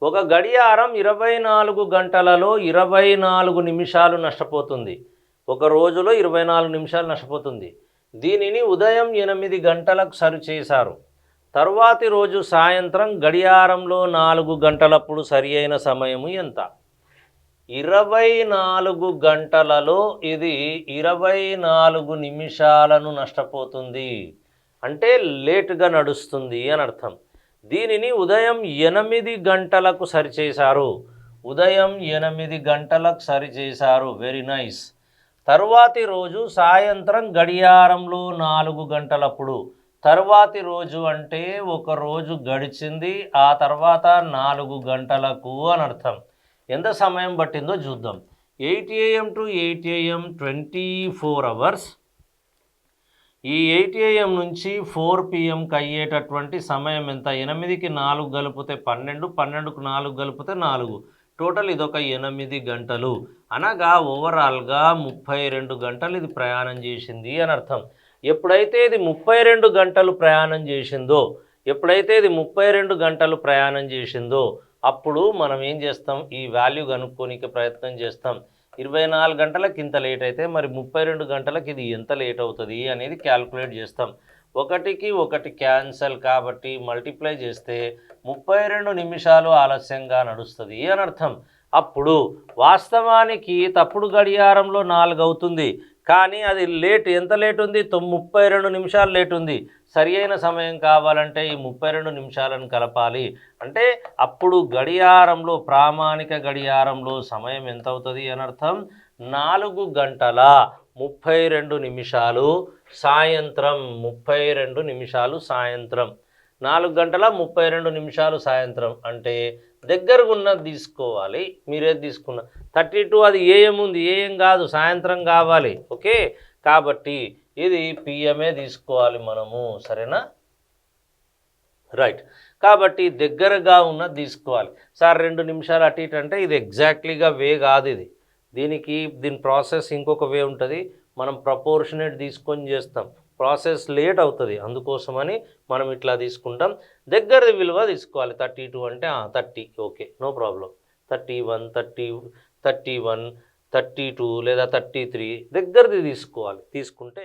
ఒక గడియారం 24 గంటలలో 24 నిమిషాలు నష్టపోతుంది. ఒక రోజులో 24 నిమిషాలు నష్టపోతుంది. దీనిని ఉదయం 8 గంటలకు సరిచేశారు. తరువాతి రోజు సాయంత్రం గడియారంలో 4 గంటలప్పుడు సరి అయిన సమయము ఎంత? 24 గంటలలో ఇది 24 నిమిషాలను నష్టపోతుంది, అంటే లేటుగా నడుస్తుంది అని అర్థం. దీనిని ఉదయం 8 గంటలకు సరిచేశారు. ఉదయం 8 గంటలకు సరిచేశారు. Very nice. తరువాతి రోజు సాయంత్రం గడియారంలో 4 గంటలప్పుడు. తరువాతి రోజు అంటే ఒక రోజు గడిచింది, ఆ తర్వాత 4 గంటలకు అని అర్థం. ఎంత సమయం పట్టిందో చూద్దాం. 8 AM to 8 AM 24 అవర్స్. ఈ 8 AM నుంచి 4 PMకి అయ్యేటటువంటి సమయం ఎంత? 8కి 4 కలిపితే 12, 12కు 4 కలిపితే 4, టోటల్ ఇదొక 8 గంటలు. అనగా ఓవరాల్గా 32 గంటలు ఇది ప్రయాణం చేసింది అని అర్థం. ఎప్పుడైతే ఇది 32 గంటలు ప్రయాణం చేసిందో అప్పుడు మనం ఏం చేస్తాం? ఈ వాల్యూ కనుక్కోనికి ప్రయత్నం చేస్తాం. 24 గంటలకు ఇంత లేట్ అయితే మరి 32 గంటలకు ఇది ఎంత లేట్ అవుతుంది అనేది క్యాల్కులేట్ చేస్తాం. 1కి 1 క్యాన్సల్, కాబట్టి మల్టిప్లై చేస్తే 32 నిమిషాలు ఆలస్యంగా నడుస్తుంది అని అర్థం. అప్పుడు వాస్తవానికి తప్పుడు గడియారంలో 4 అవుతుంది, కానీ అది లేట్. ఎంత లేట్ ఉంది? 32 నిమిషాలు లేట్ ఉంది. సరి అయిన సమయం కావాలంటే ఈ 32 నిమిషాలను కలపాలి. అంటే అప్పుడు గడియారంలో, ప్రామాణిక గడియారంలో సమయం ఎంత అవుతుంది అని అర్థం? 4 గంటల 32 నిమిషాలు సాయంత్రం. 32 నిమిషాలు సాయంత్రం. 4 గంటల 32 నిమిషాలు సాయంత్రం అంటే దగ్గరకు ఉన్నది తీసుకోవాలి. మీరేది తీసుకున్న 32 అది AM ఉంది, AM కాదు, సాయంత్రం కావాలి. ఓకే, కాబట్టి ఇది PMఏ తీసుకోవాలి మనము. సరేనా? రైట్. కాబట్టి దగ్గరగా ఉన్నది తీసుకోవాలి. సార్ 2 నిమిషాలు అటు ఇటు అంటే ఇది ఎగ్జాక్ట్లీగా వే కాదు. దీని ప్రాసెస్ ఇంకొక వే ఉంటుంది. మనం ప్రపోర్షనేట్ తీసుకొని చేస్తాం. ప్రాసెస్ లేట్ అవుతుంది, అందుకోసమని మనం ఇట్లా తీసుకుంటాం. దగ్గరది విలువ తీసుకోవాలి. 32 అంటే 30. Okay, no problem. 31, 31, 32 లేదా 33 దగ్గరది తీసుకోవాలి. తీసుకుంటే